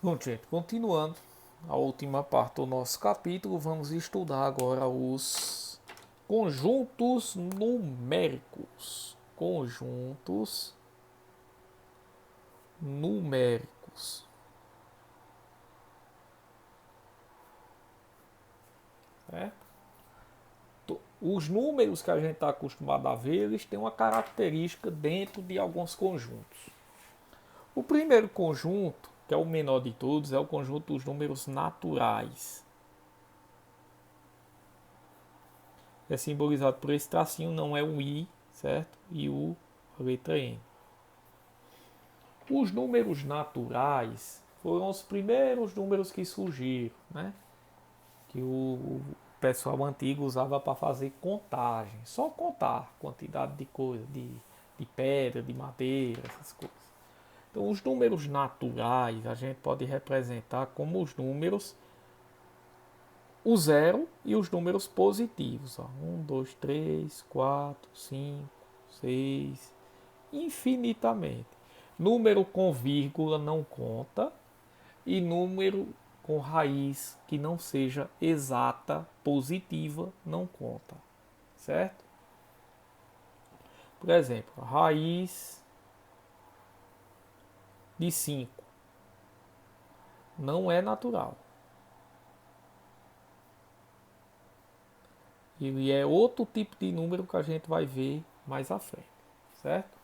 Bom, gente, continuando a última parte do nosso capítulo, vamos estudar agora os conjuntos numéricos. Conjuntos numéricos. Certo? Os números que a gente está acostumado a ver, eles têm uma característica dentro de alguns conjuntos. O primeiro conjunto, que é o menor de todos, é o conjunto dos números naturais. É simbolizado por esse tracinho, não é um I, certo? E a letra N. Os números naturais foram os primeiros números que surgiram, né? Que o pessoal antigo usava para fazer contagem, só contar quantidade de coisa, de pedra, de madeira, essas coisas. Então, os números naturais a gente pode representar como os números, o zero e os números positivos. Ó. 1, 2, 3, 4, 5, 6, infinitamente. Número com vírgula não conta e número com raiz que não seja exata, positiva, não conta. Certo? Por exemplo, a raiz de 5 não é natural. Ele é outro tipo de número que a gente vai ver mais à frente. Certo?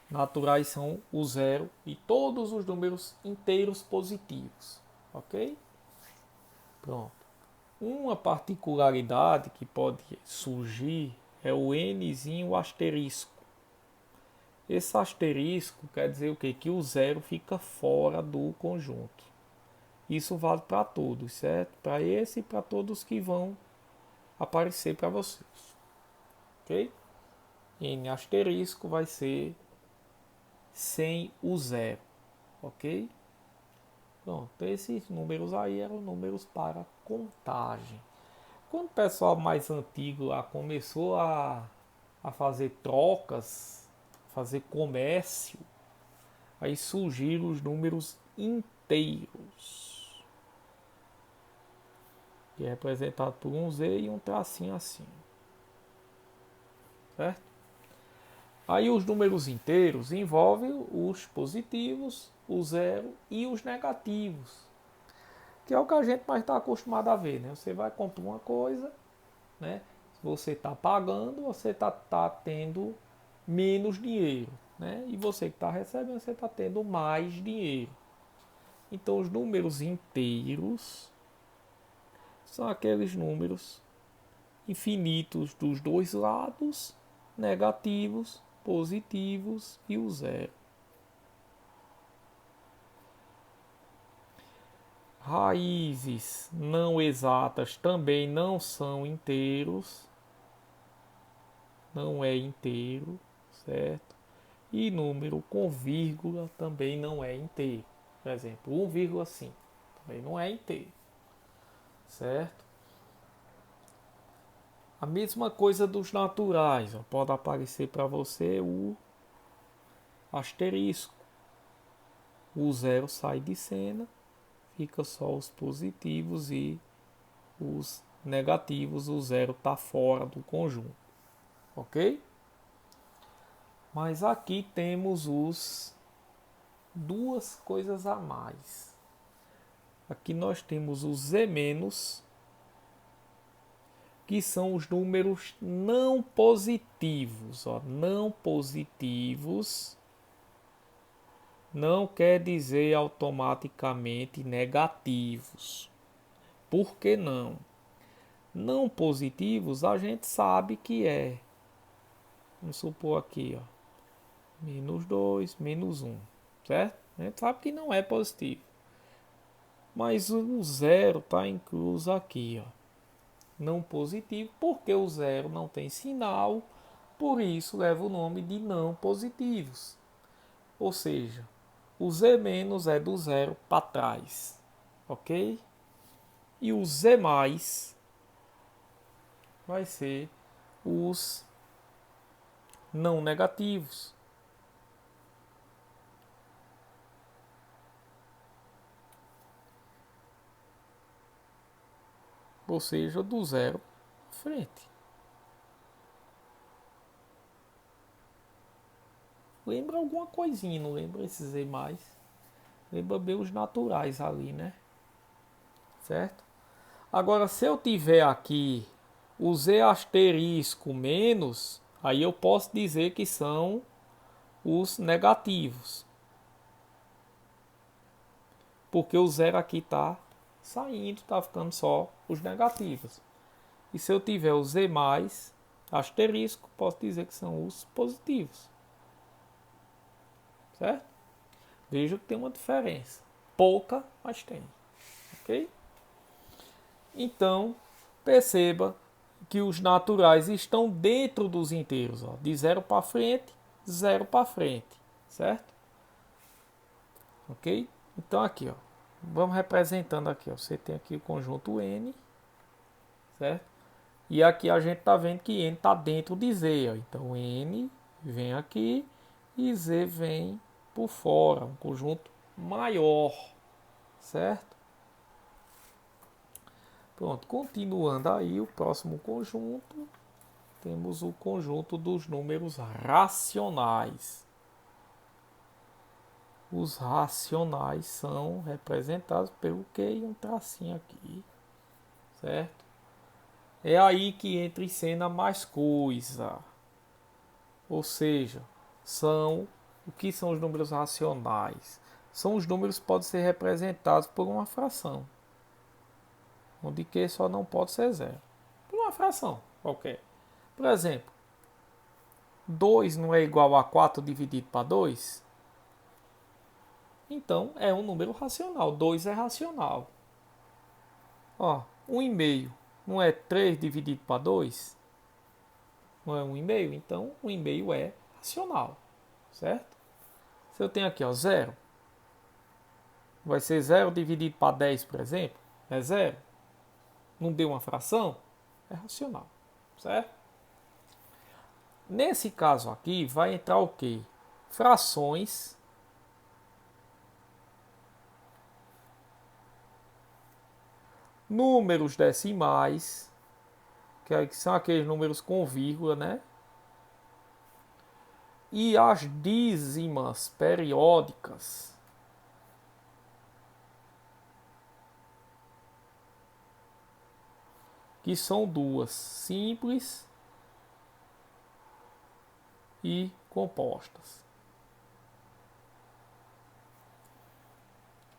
Naturais são o zero e todos os números inteiros positivos. Ok? Pronto. Uma particularidade que pode surgir é o nzinho asterisco. Esse asterisco quer dizer o quê? Que o zero fica fora do conjunto. Isso vale para todos, certo? Para esse e para todos que vão aparecer para vocês. Ok? N asterisco vai ser sem o zero. Ok? Pronto, esses números aí eram números para contagem. Quando o pessoal mais antigo lá começou a fazer trocas, fazer comércio, aí surgiram os números inteiros, que é representado por um Z e um tracinho assim, certo? Aí os números inteiros envolvem os positivos, o zero e os negativos, que é o que a gente mais está acostumado a ver, né? Você vai comprar uma coisa, né? Se você está pagando, você está tendo menos dinheiro, né? E você que está recebendo, você está tendo mais dinheiro. Então, os números inteiros são aqueles números infinitos dos dois lados, negativos, positivos e o zero. Raízes não exatas também não são inteiros, não é inteiro, certo? E número com vírgula também não é inteiro. Por exemplo, 1,5 também não é inteiro, certo? A mesma coisa dos naturais, ó, pode aparecer para você o asterisco. O zero sai de cena, fica só os positivos e os negativos, o zero está fora do conjunto, ok? Mas aqui temos os duas coisas a mais. Aqui nós temos os Z-, que são os números não positivos. Ó, não positivos não quer dizer automaticamente negativos. Por que não? Não positivos a gente sabe que é. Vamos supor aqui, ó, -2, -1, certo? A gente sabe que não é positivo. Mas o zero está incluso aqui, ó. Não positivo, porque o zero não tem sinal, por isso leva o nome de não positivos. Ou seja, o Z- é do zero para trás, ok? E o Z+, vai ser os não negativos. ou seja, do zero à frente. Lembra alguma coisinha, não lembra esses Z mais? Lembra bem os naturais ali, né? Certo? Agora, se eu tiver aqui o Z asterisco menos, aí eu posso dizer que são os negativos. Porque o zero aqui está saindo, está ficando só os negativos. E se eu tiver o Z mais asterisco, posso dizer que são os positivos. Certo? Veja que tem uma diferença. Pouca, mas tem. Ok? Então, perceba que os naturais estão dentro dos inteiros. Ó, de 0 para frente, 0 para frente. Certo? Ok? Então aqui, ó, vamos representando aqui. Ó, você tem aqui o conjunto N. Certo? E aqui a gente está vendo que N está dentro de Z. Ó. Então N vem aqui e Z vem por fora. Um conjunto maior. Certo? Pronto, continuando aí o próximo conjunto, temos o conjunto dos números racionais. Os racionais são representados pelo Q e um tracinho aqui, certo? É aí que entra em cena mais coisa. Ou seja, o que são os números racionais? São os números que podem ser representados por uma fração, onde Q só não pode ser zero. Por uma fração qualquer. Por exemplo, 2 não é igual a 4 dividido para 2? Então é um número racional. 2 é racional. Ó, 1,5 não é 3 dividido para 2? Não é 1,5? Então 1,5 é racional. Certo? Se eu tenho aqui, ó, 0, vai ser 0 dividido para 10, por exemplo? É 0. Não deu uma fração? É racional. Certo? Nesse caso aqui, vai entrar o quê? Frações números decimais, que são aqueles números com vírgula, né? E as dízimas periódicas, que são duas, simples e compostas.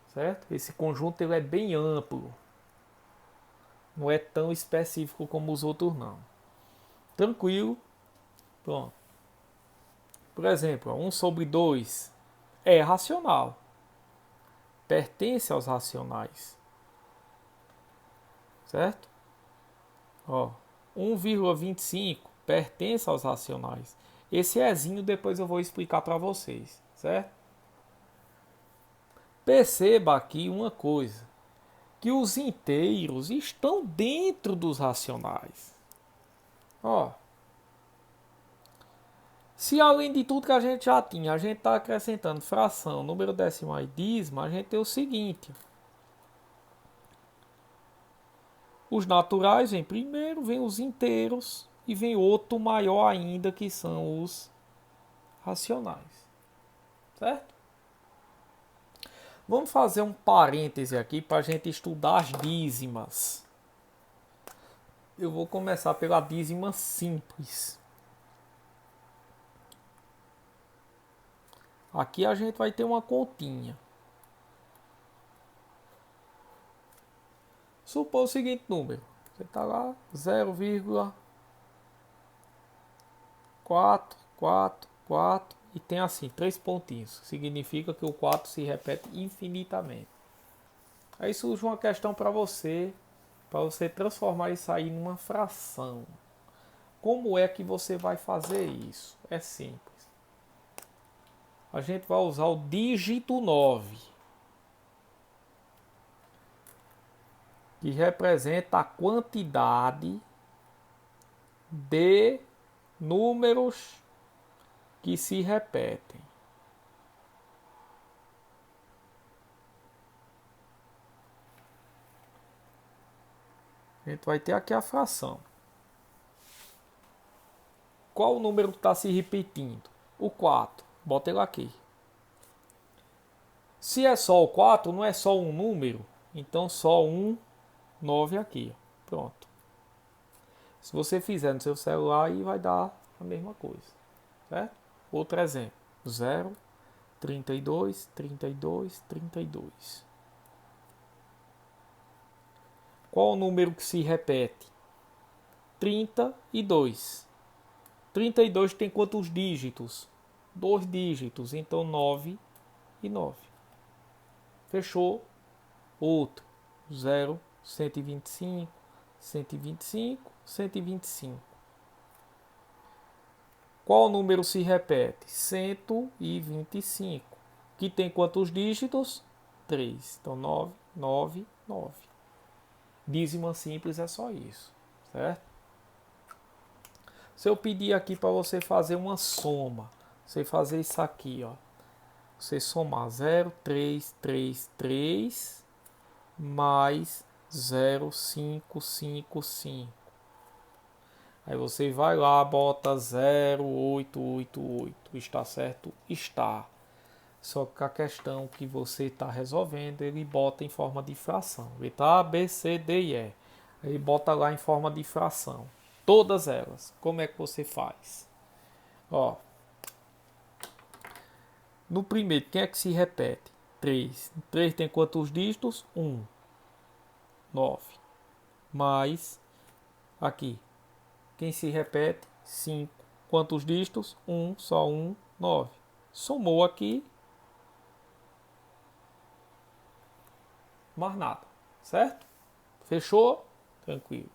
Certo? Esse conjunto ele é bem amplo. Não é tão específico como os outros não. Tranquilo? Pronto. Por exemplo, 1 sobre 2 é racional. Pertence aos racionais. Certo? Ó, 1,25 pertence aos racionais. Esse Ezinho depois eu vou explicar para vocês, certo? Perceba aqui uma coisa, que os inteiros estão dentro dos racionais. Ó, se além de tudo que a gente já tinha, a gente está acrescentando fração, número decimal e dízimo, a gente tem o seguinte. Os naturais vêm primeiro, vem os inteiros e vem outro maior ainda que são os racionais. Certo? Vamos fazer um parêntese aqui para a gente estudar as dízimas. Eu vou começar pela dízima simples. Aqui a gente vai ter uma continha. Supor o seguinte número. Você está lá 0,444 e tem assim 3 pontinhos. Significa que o 4 se repete infinitamente. Aí surge uma questão para você transformar isso aí numa fração. Como é que você vai fazer isso? É simples. A gente vai usar o dígito 9, que representa a quantidade de números que se repetem. A gente vai ter aqui a fração. Qual o número que está se repetindo? O 4. Bota ele aqui. Se é só o 4, não é só um número. Então só um 9 aqui. Ó. Pronto. Se você fizer no seu celular, aí vai dar a mesma coisa. Certo? Outro exemplo. 0, 32, 32, 32. Qual o número que se repete? 32. 32 tem quantos dígitos? 2 dígitos. Então 9 e 9. Fechou? Outro. 0, 125, 125, 125. Qual número se repete? 125. Que tem quantos dígitos? 3. Então 9, 9, 9. Dízima simples é só isso, certo? Se eu pedir aqui para você fazer uma soma, você fazer isso aqui, ó. Você somar 0,333 mais 0,555. Aí você vai lá, bota 0,888. Está certo? Está. Só que a questão que você está resolvendo, ele bota em forma de fração. Letra A, B, C, D e E. Ele bota lá em forma de fração. Todas elas. Como é que você faz? Ó. No primeiro, quem é que se repete? 3. 3 tem quantos dígitos? 1. 9. Mais, aqui, quem se repete? 5. Quantos dígitos? 1, só 1, 9. Somou aqui, mais nada, certo? Fechou? Tranquilo.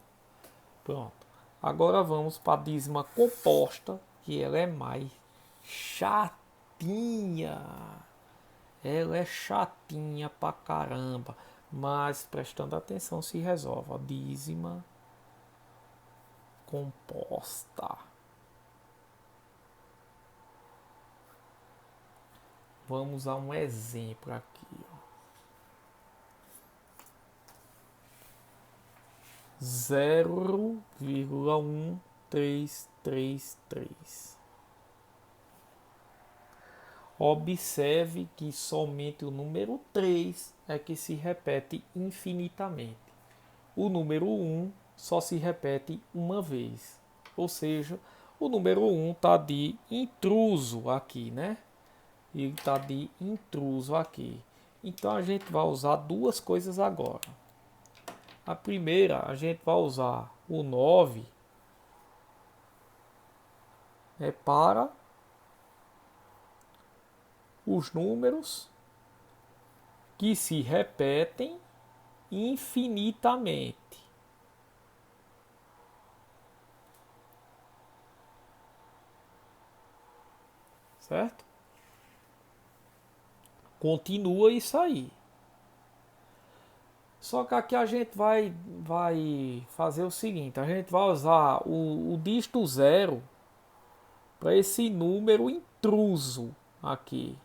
Pronto. Agora vamos para a dízima composta, que ela é mais chatinha. Ela é chatinha pra caramba, mas prestando atenção se resolve. A dízima composta. Vamos a um exemplo aqui. 0,1333. Observe que somente o número 3 é que se repete infinitamente. O número 1 só se repete uma vez. Ou seja, o número 1 está de intruso aqui, né? Ele está de intruso aqui. Então a gente vai usar duas coisas agora. A primeira, a gente vai usar o 9 para os números que se repetem infinitamente. Certo? Continua isso aí. Só que aqui a gente vai fazer o seguinte: a gente vai usar o dígito 0 para esse número intruso aqui.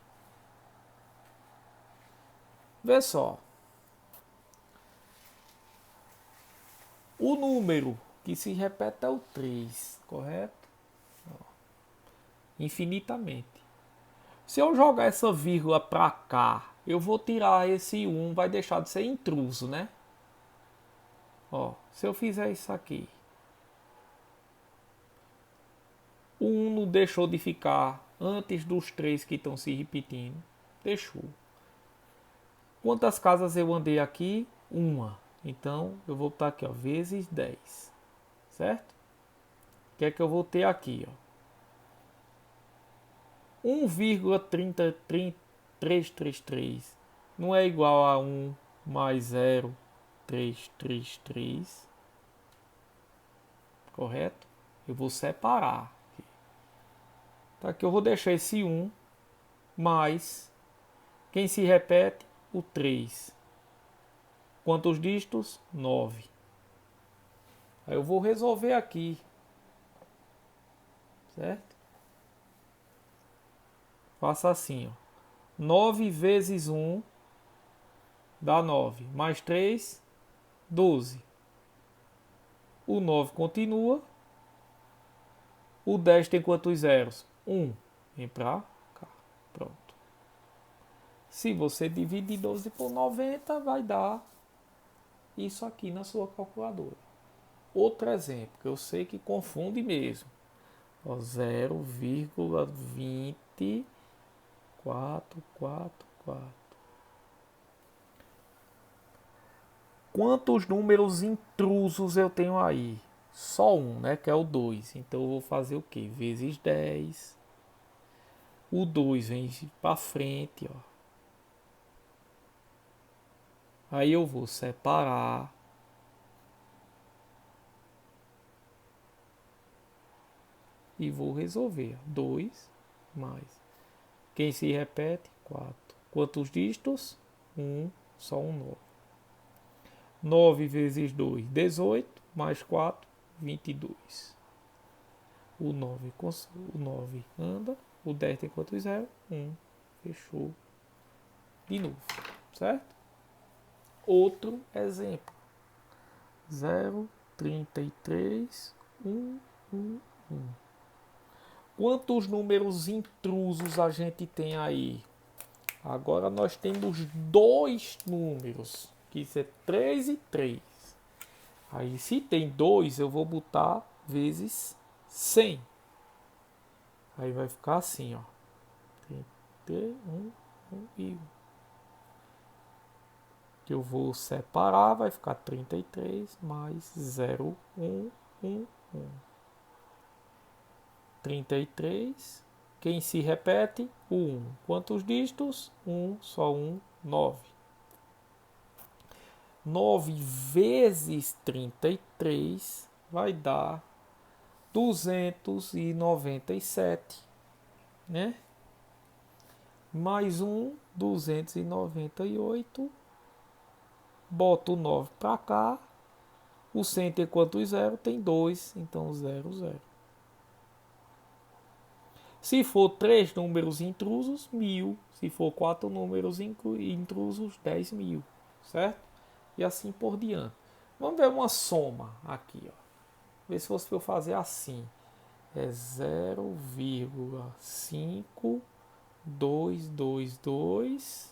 Vê só. O número que se repete é o 3, correto? Infinitamente. Se eu jogar essa vírgula para cá, eu vou tirar esse 1, vai deixar de ser intruso, né? Ó, se eu fizer isso aqui, o 1 não deixou de ficar antes dos 3 que estão se repetindo. Deixou. Quantas casas eu andei aqui? Uma. Então, eu vou botar aqui, ó, vezes 10. Certo? O que é que eu vou ter aqui, ó? 1,333 não é igual a 1 mais 0,333. Correto? Eu vou separar. Tá, aqui eu vou deixar esse 1 mais, quem se repete? O 3. Quantos dígitos? 9. Aí eu vou resolver aqui. Certo? Faça assim, ó. 9 vezes 1 dá 9. Mais 3, 12. O 9 continua. O 10 tem quantos zeros? 1. Vem para cá. Pronto. Se você dividir 12 por 90, vai dar isso aqui na sua calculadora. Outro exemplo, que eu sei que confunde mesmo. 0,20444. Quantos números intrusos eu tenho aí? Só um, né? Que é o 2. Então eu vou fazer o quê? Vezes 10. O 2 vem para frente, ó. Aí eu vou separar. E vou resolver. 2 mais. Quem se repete? 4. Quantos dígitos? 1. Só um 9. 9 vezes 2, 18. Mais 4, 22. O 9 anda. O 10 tem quantos zeros? 1. Fechou. De novo. Certo? Outro exemplo. 0, 33, 1, 1, 1. Quantos números intrusos a gente tem aí? Agora nós temos dois números, que é 3 e 3. Aí se tem 2, eu vou botar vezes 100. Aí vai ficar assim, ó. 31, 1 e 1. Que eu vou separar, vai ficar 33 mais 0, 1, 1, 1. 33. Quem se repete? O 1. Quantos dígitos? 1, só 1, 9. 9 vezes 33 vai dar 297, né? Mais um, 298. Boto o 9 para cá. O 100 tem quantos zero? Tem 2, então 0, 0. Se for 3 números intrusos, 1000. Se for 4 números intrusos, 10.000. Certo? E assim por diante. Vamos ver uma soma aqui. Ó. Ver se fosse para eu fazer assim. É 0,5222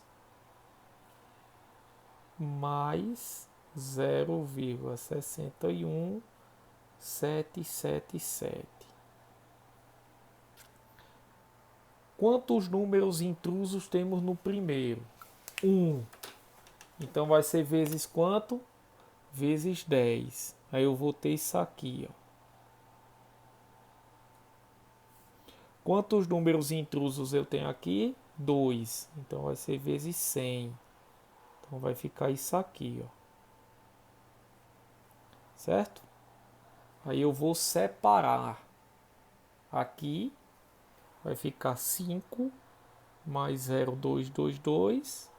mais 0,61777. Quantos números intrusos temos no primeiro? 1. Então vai ser vezes quanto? Vezes 10. Aí eu vou ter isso aqui, ó. Quantos números intrusos eu tenho aqui? 2. Então vai ser vezes 100. Então vai ficar isso aqui, ó. Certo? Aí eu vou separar. Aqui vai ficar 5 mais 0,222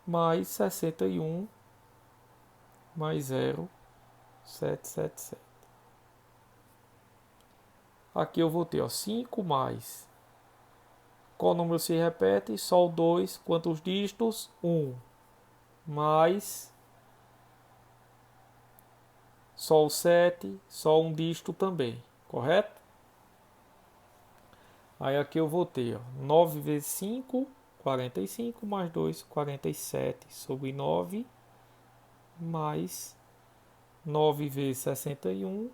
mais 61 mais 0,777. Aqui eu vou ter, ó, 5 mais. Qual número se repete? Só o 2. Quantos dígitos? 1. Mais. Só o 7. Só um dígito também. Correto? Aí aqui eu vou ter, ó, 9 vezes 5, 45. Mais 2, 47. Sobre 9. Mais 9 vezes 61.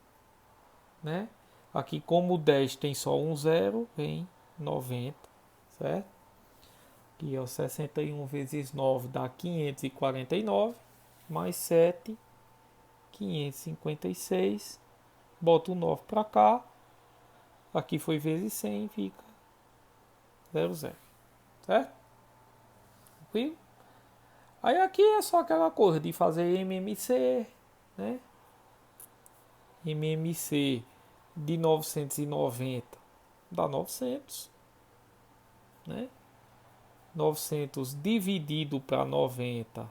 Né? Aqui, como o 10 tem só um zero, vem 90, certo? Aqui, ó, 61 vezes 9 dá 549, mais 7, 556. Bota o 9 para cá. Aqui foi vezes 100, fica 00, certo? Tranquilo? Aí aqui é só aquela coisa de fazer MMC, né? MMC de 990 dá 900, né? 900 dividido para 90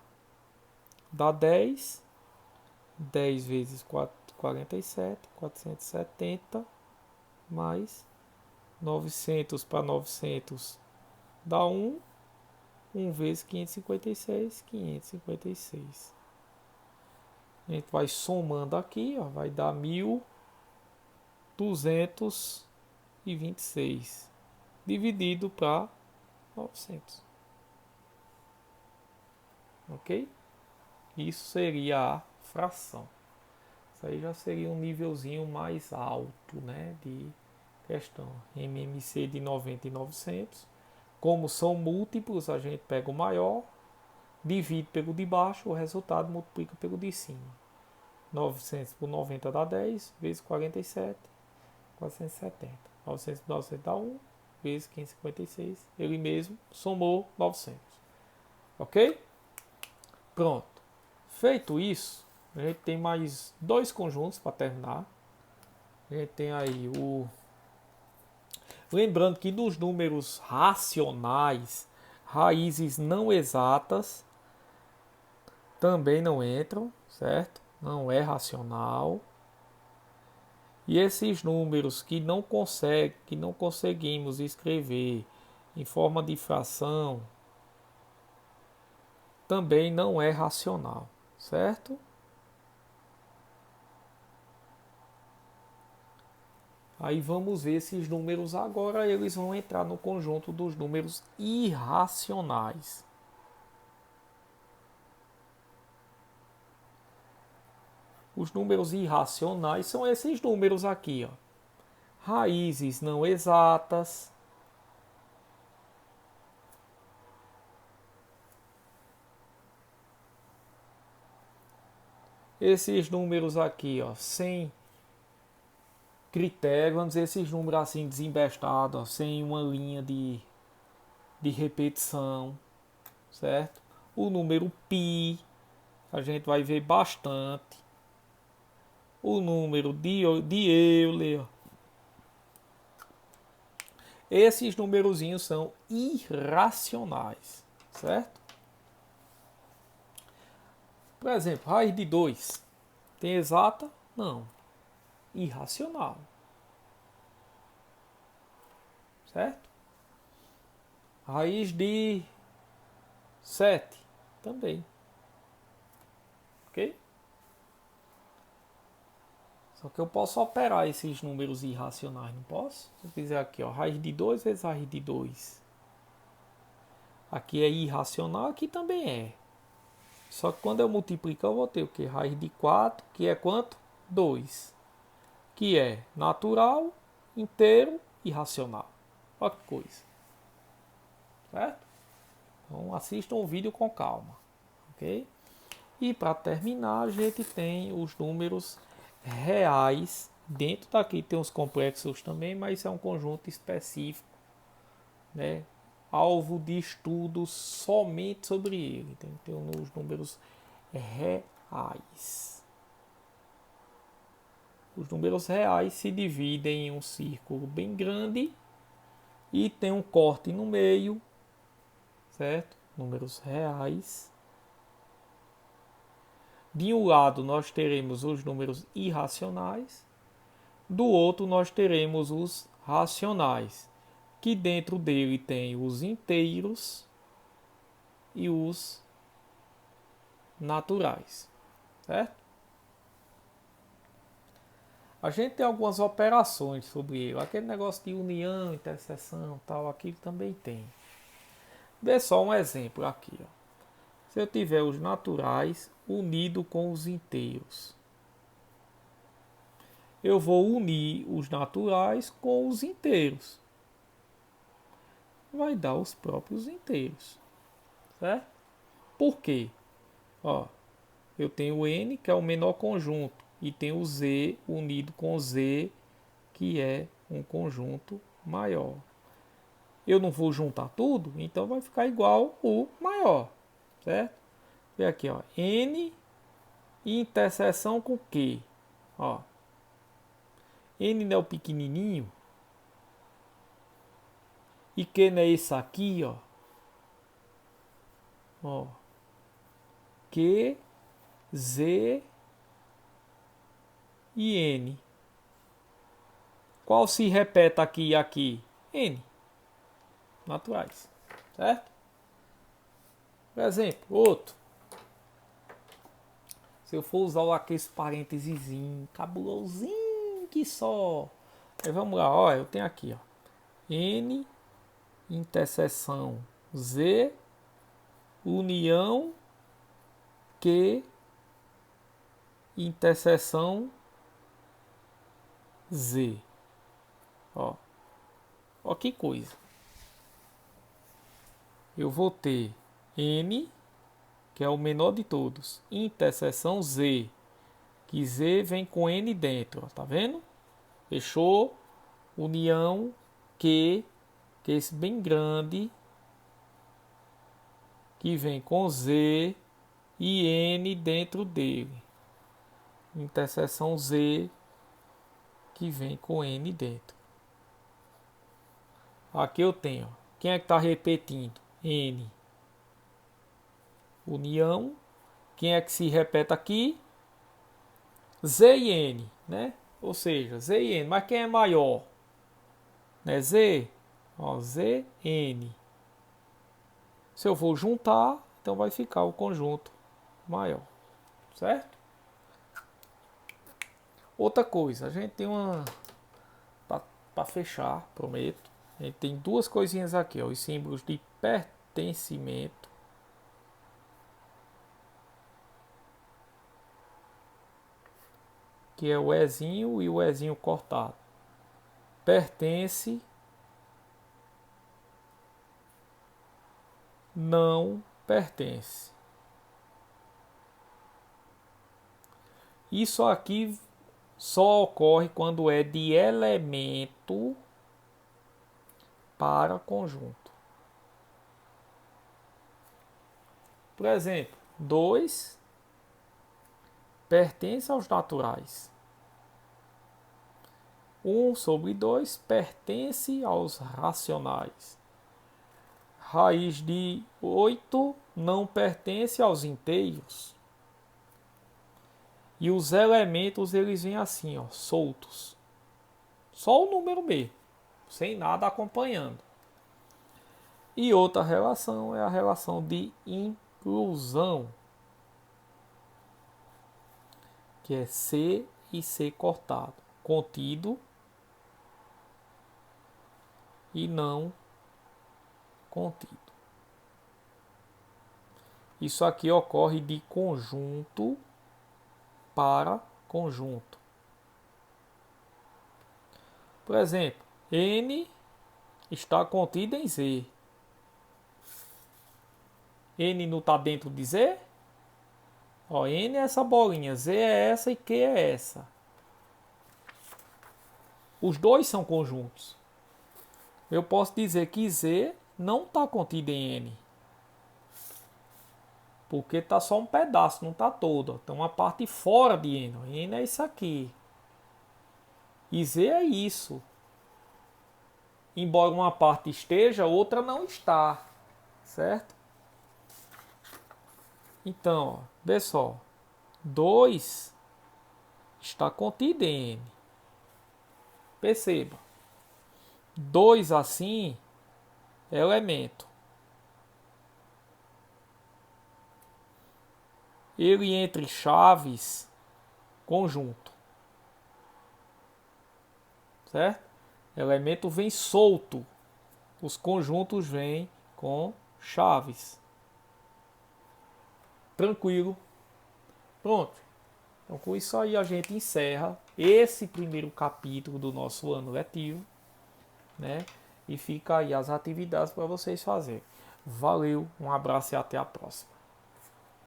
dá 10. 10 vezes 47, 470 mais 900 para 900 dá 1. 1 vezes 556, 556. A gente vai somando aqui, ó, vai dar 1.226 dividido para 900. Ok? Isso seria a fração. Isso aí já seria um nívelzinho mais alto, né, de questão. MMC de 90 e 900. Como são múltiplos, a gente pega o maior, divide pelo de baixo, o resultado multiplica pelo de cima. 900 por 90 dá 10, vezes 47, 470. 900 por 900 dá 1, vezes 556. Ele mesmo somou 900. Ok? Pronto. Feito isso, a gente tem mais dois conjuntos para terminar. A gente tem aí o... Lembrando que nos números racionais, raízes não exatas também não entram, certo? Não é racional. E esses números que não conseguimos escrever em forma de fração também não é racional, certo? Aí vamos ver esses números agora, eles vão entrar no conjunto dos números irracionais. Os números irracionais são esses números aqui, ó. Raízes não exatas. Esses números aqui, ó, sem critério, vamos dizer, esses números assim desembestados, ó, sem uma linha de repetição, certo? O número π, a gente vai ver bastante. O número de Euler. Esses numerozinhos são irracionais, certo? Por exemplo, raiz de 2. Tem exata? Não. Irracional. Certo? Raiz de 7. Também. Ok? Só que eu posso operar esses números irracionais, não posso? Se eu fizer aqui, ó, raiz de 2 vezes raiz de 2. Aqui é irracional, aqui também é. Só que quando eu multiplicar, eu vou ter o que? Raiz de 4, que é quanto? 2. Que é natural, inteiro e racional. Olha que coisa. Certo? Então assistam o vídeo com calma. Ok? E para terminar, a gente tem os números reais. Dentro daqui tem os complexos também, mas isso é um conjunto específico, né? Alvo de estudo somente sobre ele. Tem que ter os números reais. Os números reais se dividem em um círculo bem grande e tem um corte no meio, certo? Números reais. De um lado nós teremos os números irracionais, do outro nós teremos os racionais, que dentro dele tem os inteiros e os naturais, certo? A gente tem algumas operações sobre ele, aquele negócio de união, interseção, tal, aquilo também tem. Dê só um exemplo aqui, ó. Se eu tiver os naturais unido com os inteiros, eu vou unir os naturais com os inteiros. Vai dar os próprios inteiros, certo? Por quê? Ó, eu tenho o N, que é o menor conjunto, e tenho o Z unido com o Z, que é um conjunto maior. Eu não vou juntar tudo, então vai ficar igual o maior, certo? Vê aqui, ó, N interseção com Q, ó. N não é o pequenininho, e Q não é esse aqui, ó. Ó, Q, Z e N. Qual se repete aqui e aqui? N. Naturais, certo? Por exemplo, outro. Se eu for usar aqueles parênteses cabulosinho que só. Aí vamos lá, ó, eu tenho aqui, ó. N interseção Z união Q interseção Z. Ó que coisa. Eu vou ter N, que é o menor de todos, interseção Z, que Z vem com N dentro, ó, tá vendo? Fechou? União Q, que é esse bem grande, que vem com Z e N dentro dele. Interseção Z, que vem com N dentro. Aqui eu tenho. Quem é que está repetindo? N. União. Quem é que se repete aqui? Z e N, né? Ou seja, Z e N. Mas quem é maior? Né? Z. Ó, Z, N. Se eu for juntar, então vai ficar o conjunto maior. Certo? Outra coisa, a gente tem uma... Para fechar, prometo. A gente tem duas coisinhas aqui, ó, os símbolos de pertencimento. Que é o Ezinho e o Ezinho cortado. Pertence, não pertence. Isso aqui só ocorre quando é de elemento para conjunto. Por exemplo, 2 pertence aos naturais. 1/2 pertence aos racionais. Raiz de 8 não pertence aos inteiros. E os elementos eles vêm assim, ó, soltos. Só o número mesmo, sem nada acompanhando. E outra relação é a relação de inclusão, que é C e C cortado, contido e não contido. Isso aqui ocorre de conjunto para conjunto. Por exemplo, N está contido em Z. N não está dentro de Z? Ó, N é essa bolinha, Z é essa e Q é essa. Os dois são conjuntos. Eu posso dizer que Z não está contido em N. Porque está só um pedaço, não está todo. Tem uma parte fora de N. N é isso aqui. E Z é isso. Embora uma parte esteja, outra não está. Certo? Então, ó, vê só. 2 está contido em N. Perceba. 2 assim é elemento. Ele entre chaves, conjunto. Certo? Elemento vem solto. Os conjuntos vêm com chaves. Tranquilo. Pronto. Então com isso aí a gente encerra esse primeiro capítulo do nosso ano letivo, né? E fica aí as atividades para vocês fazerem. Valeu, um abraço e até a próxima.